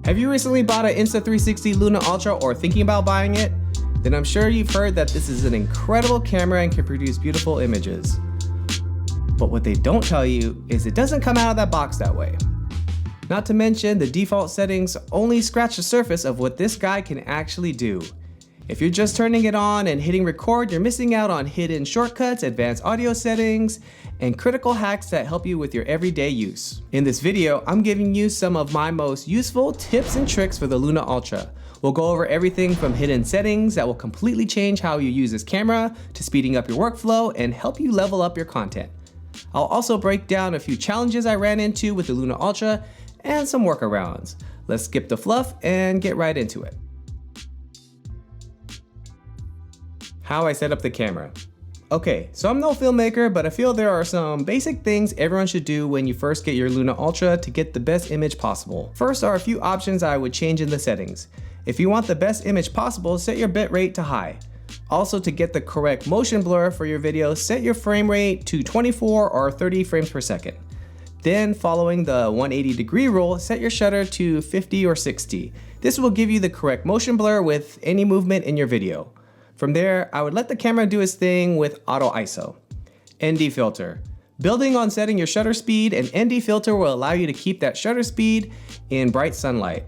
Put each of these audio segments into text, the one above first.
Have you recently bought an Insta360 Luna Ultra or thinking about buying it? Then I'm sure you've heard that this is an incredible camera and can produce beautiful images. But what they don't tell you is it doesn't come out of that box that way. Not to mention, the default settings only scratch the surface of what this guy can actually do. If you're just turning it on and hitting record, you're missing out on hidden shortcuts, advanced audio settings, and critical hacks that help you with your everyday use. In this video, I'm giving you some of my most useful tips and tricks for the Luna Ultra. We'll go over everything from hidden settings that will completely change how you use this camera, to speeding up your workflow and help you level up your content. I'll also break down a few challenges I ran into with the Luna Ultra and some workarounds. Let's skip the fluff and get right into it. How I set up the camera. Okay, so I'm no filmmaker, but I feel there are some basic things everyone should do when you first get your Luna Ultra to get the best image possible. First are a few options I would change in the settings. If you want the best image possible, set your bitrate to high. Also, to get the correct motion blur for your video, set your frame rate to 24 or 30 frames per second. Then, following the 180-degree rule, set your shutter to 50 or 60. This will give you the correct motion blur with any movement in your video. From there, I would let the camera do its thing with auto ISO. ND filter. Building on setting your shutter speed, an ND filter will allow you to keep that shutter speed in bright sunlight.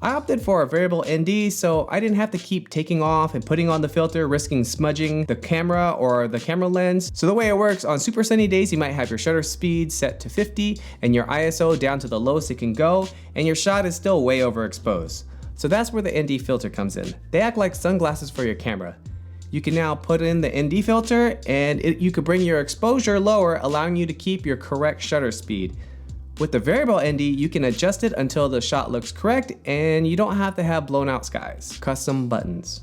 I opted for a variable ND so I didn't have to keep taking off and putting on the filter, risking smudging the camera or the camera lens. So the way it works, on super sunny days, you might have your shutter speed set to 50 and your ISO down to the lowest it can go, and your shot is still way overexposed. So that's where the ND filter comes in. They act like sunglasses for your camera. You can now put in the ND filter and you could bring your exposure lower, allowing you to keep your correct shutter speed. With the variable ND, you can adjust it until the shot looks correct and you don't have to have blown out skies. Custom buttons.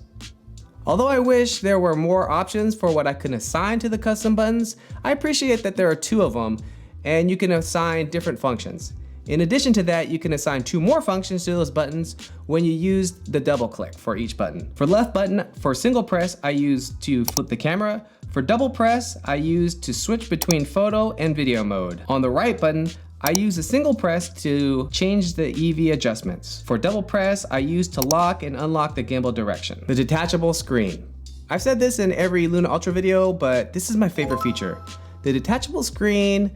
Although I wish there were more options for what I can assign to the custom buttons, I appreciate that there are 2 of them and you can assign different functions. In addition to that, you can assign 2 more functions to those buttons when you use the double click for each button. For left button, for single press, I use to flip the camera. For double press, I use to switch between photo and video mode. On the right button, I use a single press to change the EV adjustments. For double press, I use to lock and unlock the gimbal direction. The detachable screen. I've said this in every Luna Ultra video, but this is my favorite feature. The detachable screen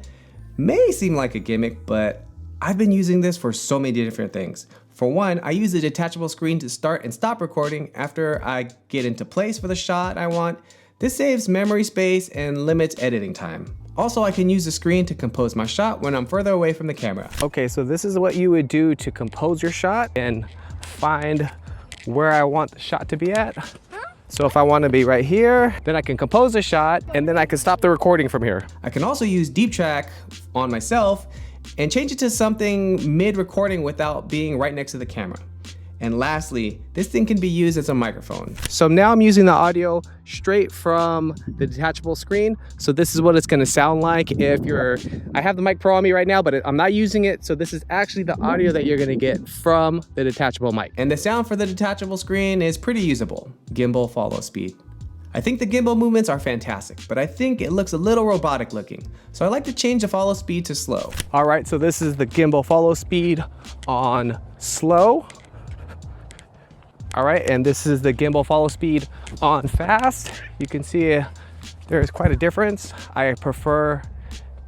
may seem like a gimmick, but I've been using this for so many different things. For one, I use the detachable screen to start and stop recording after I get into place for the shot I want. This saves memory space and limits editing time. Also, I can use the screen to compose my shot when I'm further away from the camera. Okay, so this is what you would do to compose your shot and find where I want the shot to be at. So if I want to be right here, then I can compose a shot and then I can stop the recording from here. I can also use deep track on myself and change it to something mid-recording without being right next to the camera. And lastly, this thing can be used as a microphone. So now I'm using the audio straight from the detachable screen. So this is what it's gonna sound like if I have the mic pro on me right now, but I'm not using it. So this is actually the audio that you're gonna get from the detachable mic. And the sound for the detachable screen is pretty usable. Gimbal follow speed. I think the gimbal movements are fantastic, but I think it looks a little robotic looking. So I like to change the follow speed to slow. All right, so this is the gimbal follow speed on slow. All right, and this is the gimbal follow speed on fast. You can see there's quite a difference. I prefer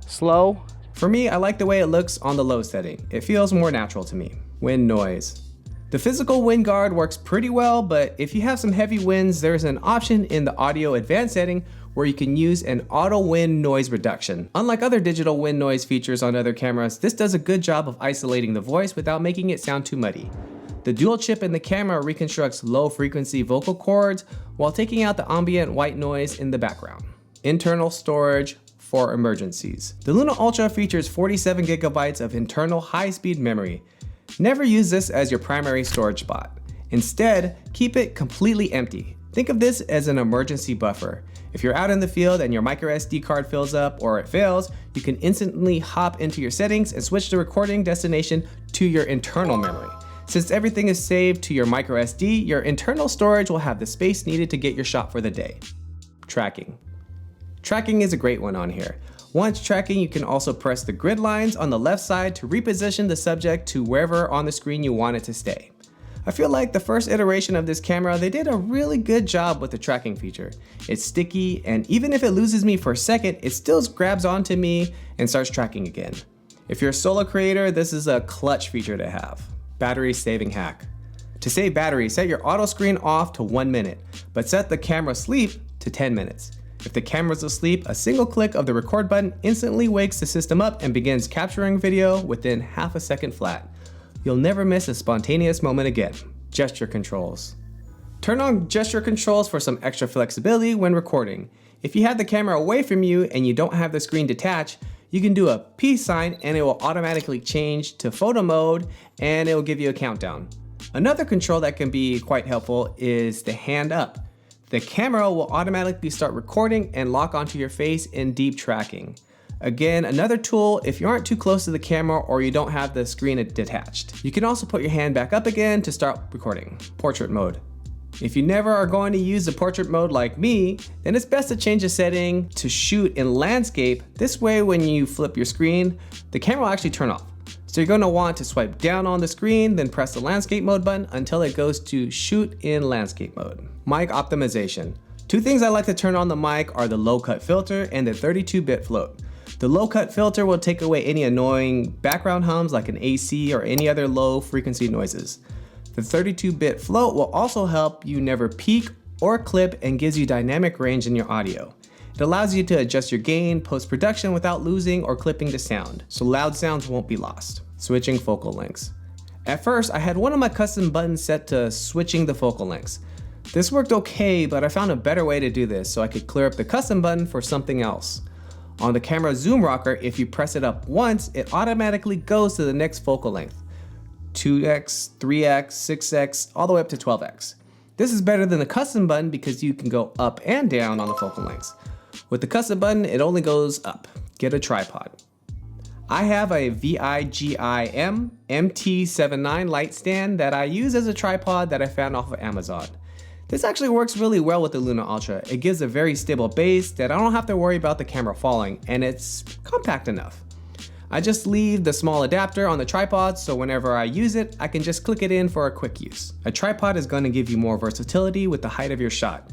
slow. For me, I like the way it looks on the low setting. It feels more natural to me. Wind noise. The physical wind guard works pretty well, but if you have some heavy winds, there's an option in the audio advanced setting where you can use an auto wind noise reduction. Unlike other digital wind noise features on other cameras, this does a good job of isolating the voice without making it sound too muddy. The dual chip in the camera reconstructs low frequency vocal cords while taking out the ambient white noise in the background. Internal storage for emergencies. The Luna Ultra features 47 gigabytes of internal high-speed memory. Never use this as your primary storage spot. Instead, keep it completely empty. Think of this as an emergency buffer. If you're out in the field and your micro SD card fills up or it fails, you can instantly hop into your settings and switch the recording destination to your internal memory. Since everything is saved to your micro SD, your internal storage will have the space needed to get your shot for the day. Tracking. Tracking is a great one on here. Once tracking, you can also press the grid lines on the left side to reposition the subject to wherever on the screen you want it to stay. I feel like the first iteration of this camera, they did a really good job with the tracking feature. It's sticky, and even if it loses me for a second, it still grabs onto me and starts tracking again. If you're a solo creator, this is a clutch feature to have. Battery saving hack. To save battery, set your auto screen off to 1 minute, but set the camera sleep to 10 minutes. If the camera's asleep, a single click of the record button instantly wakes the system up and begins capturing video within half a second flat. You'll never miss a spontaneous moment again. Gesture controls. Turn on gesture controls for some extra flexibility when recording. If you have the camera away from you and you don't have the screen detached, you can do a peace sign and it will automatically change to photo mode and it will give you a countdown. Another control that can be quite helpful is the hand up. The camera will automatically start recording and lock onto your face in deep tracking. Again, another tool if you aren't too close to the camera or you don't have the screen detached. You can also put your hand back up again to start recording. Portrait mode. If you never are going to use the portrait mode like me, then it's best to change the setting to shoot in landscape. This way when you flip your screen, the camera will actually turn off. So you're going to want to swipe down on the screen, then press the landscape mode button until it goes to shoot in landscape mode. Mic optimization. Two things I like to turn on the mic are the low cut filter and the 32-bit float. The low cut filter will take away any annoying background hums like an AC or any other low frequency noises. The 32-bit float will also help you never peak or clip and gives you dynamic range in your audio. It allows you to adjust your gain post-production without losing or clipping the sound, so loud sounds won't be lost. Switching focal lengths. At first, I had one of my custom buttons set to switching the focal lengths. This worked okay, but I found a better way to do this so I could clear up the custom button for something else. On the camera zoom rocker, if you press it up once, it automatically goes to the next focal length. 2x, 3x, 6x, all the way up to 12x. This is better than the custom button because you can go up and down on the focal lengths. With the custom button, it only goes up. Get a tripod. I have a VIGIM MT79 light stand that I use as a tripod that I found off of Amazon. This actually works really well with the Luna Ultra. It gives a very stable base that I don't have to worry about the camera falling, and it's compact enough. I just leave the small adapter on the tripod so whenever I use it, I can just click it in for a quick use. A tripod is going to give you more versatility with the height of your shot.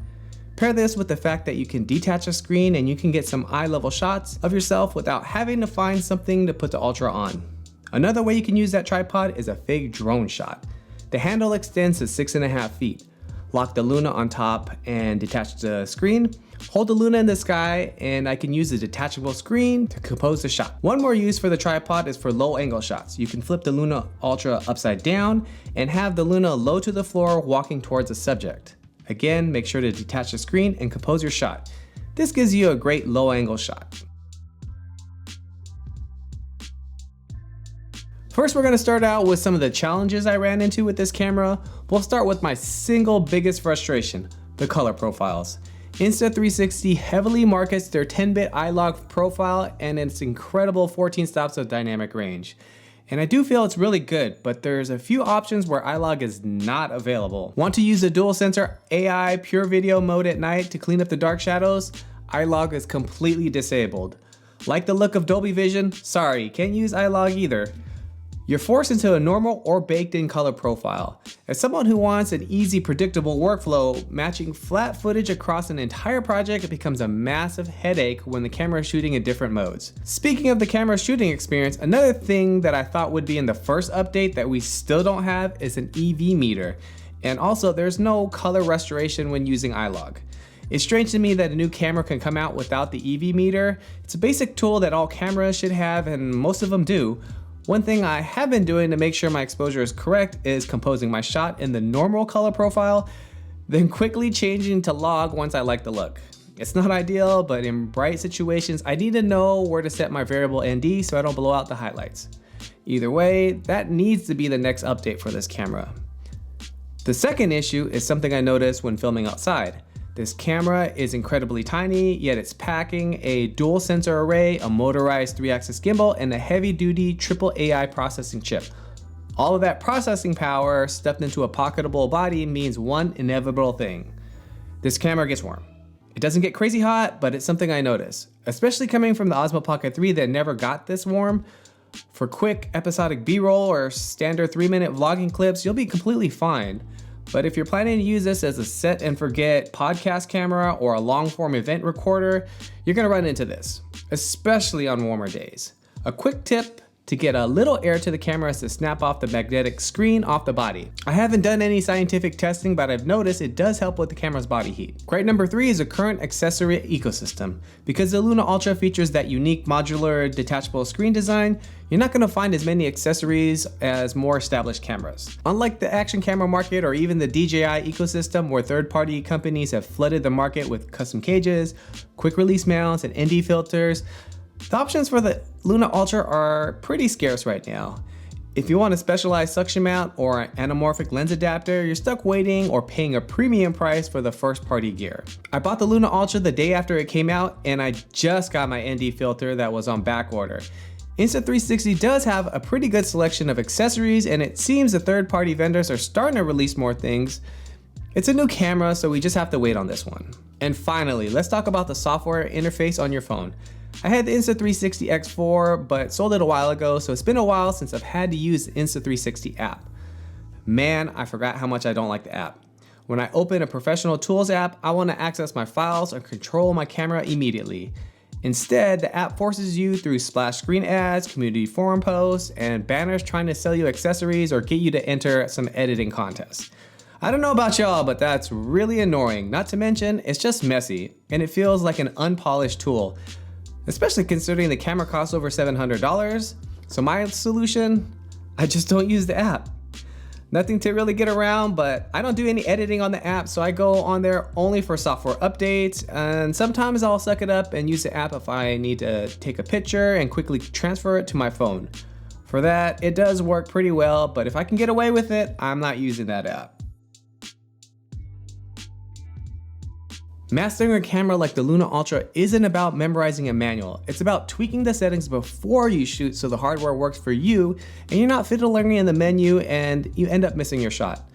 Pair this with the fact that you can detach a screen and you can get some eye-level shots of yourself without having to find something to put the Ultra on. Another way you can use that tripod is a fake drone shot. The handle extends to 6.5 feet. Lock the Luna on top and detach the screen. Hold the Luna in the sky and I can use the detachable screen to compose the shot. One more use for the tripod is for low angle shots. You can flip the Luna Ultra upside down and have the Luna low to the floor walking towards the subject. Again, make sure to detach the screen and compose your shot. This gives you a great low angle shot. First, we're gonna start out with some of the challenges I ran into with this camera. We'll start with my single biggest frustration, the color profiles. Insta360 heavily markets their 10-bit iLog profile and its incredible 14 stops of dynamic range. And I do feel it's really good, but there's a few options where iLog is not available. Want to use the dual sensor AI PureVideo mode at night to clean up the dark shadows? iLog is completely disabled. Like the look of Dolby Vision? Sorry, can't use iLog either. You're forced into a normal or baked-in color profile. As someone who wants an easy, predictable workflow, matching flat footage across an entire project becomes a massive headache when the camera is shooting in different modes. Speaking of the camera shooting experience, another thing that I thought would be in the first update that we still don't have is an EV meter. And also, there's no color restoration when using iLog. It's strange to me that a new camera can come out without the EV meter. It's a basic tool that all cameras should have, and most of them do. One thing I have been doing to make sure my exposure is correct is composing my shot in the normal color profile, then quickly changing to log once I like the look. It's not ideal, but in bright situations, I need to know where to set my variable ND so I don't blow out the highlights. Either way, that needs to be the next update for this camera. The second issue is something I noticed when filming outside. This camera is incredibly tiny, yet it's packing a dual sensor array, a motorized 3-axis gimbal, and a heavy-duty triple AI processing chip. All of that processing power stuffed into a pocketable body means one inevitable thing. This camera gets warm. It doesn't get crazy hot, but it's something I notice, especially coming from the Osmo Pocket 3 that never got this warm. For quick episodic B-roll or standard 3-minute vlogging clips, you'll be completely fine. But if you're planning to use this as a set and forget podcast camera or a long form event recorder, you're gonna run into this, especially on warmer days. A quick tip to get a little air to the camera is to snap off the magnetic screen off the body. I haven't done any scientific testing, but I've noticed it does help with the camera's body heat. Crate number 3 is a current accessory ecosystem. Because the Luna Ultra features that unique modular detachable screen design, you're not gonna find as many accessories as more established cameras. Unlike the action camera market or even the DJI ecosystem where third-party companies have flooded the market with custom cages, quick release mounts, and ND filters, the options for the Luna Ultra are pretty scarce right now. If you want a specialized suction mount or an anamorphic lens adapter, you're stuck waiting or paying a premium price for the first-party gear. I bought the Luna Ultra the day after it came out, and I just got my ND filter that was on back order. Insta360 does have a pretty good selection of accessories, and it seems the third-party vendors are starting to release more things. It's a new camera, so we just have to wait on this one. And finally, let's talk about the software interface on your phone. I had the Insta360 X4, but sold it a while ago, so it's been a while since I've had to use the Insta360 app. Man, I forgot how much I don't like the app. When I open a professional tools app, I want to access my files and control my camera immediately. Instead, the app forces you through splash screen ads, community forum posts, and banners trying to sell you accessories or get you to enter some editing contests. I don't know about y'all, but that's really annoying. Not to mention, it's just messy, and it feels like an unpolished tool. Especially considering the camera costs over $700. So my solution, I just don't use the app. Nothing to really get around, but I don't do any editing on the app, so I go on there only for software updates, and sometimes I'll suck it up and use the app if I need to take a picture and quickly transfer it to my phone. For that, it does work pretty well, but if I can get away with it, I'm not using that app. Mastering a camera like the Luna Ultra isn't about memorizing a manual. It's about tweaking the settings before you shoot so the hardware works for you and you're not fiddling in the menu and you end up missing your shot.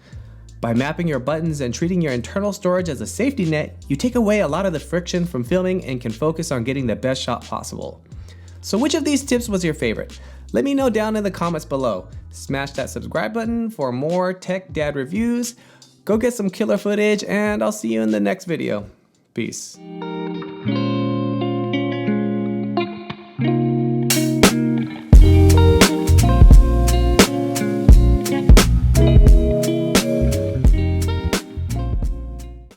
By mapping your buttons and treating your internal storage as a safety net, you take away a lot of the friction from filming and can focus on getting the best shot possible. So which of these tips was your favorite? Let me know down in the comments below. Smash that subscribe button for more tech dad reviews. Go get some killer footage and I'll see you in the next video. Peace.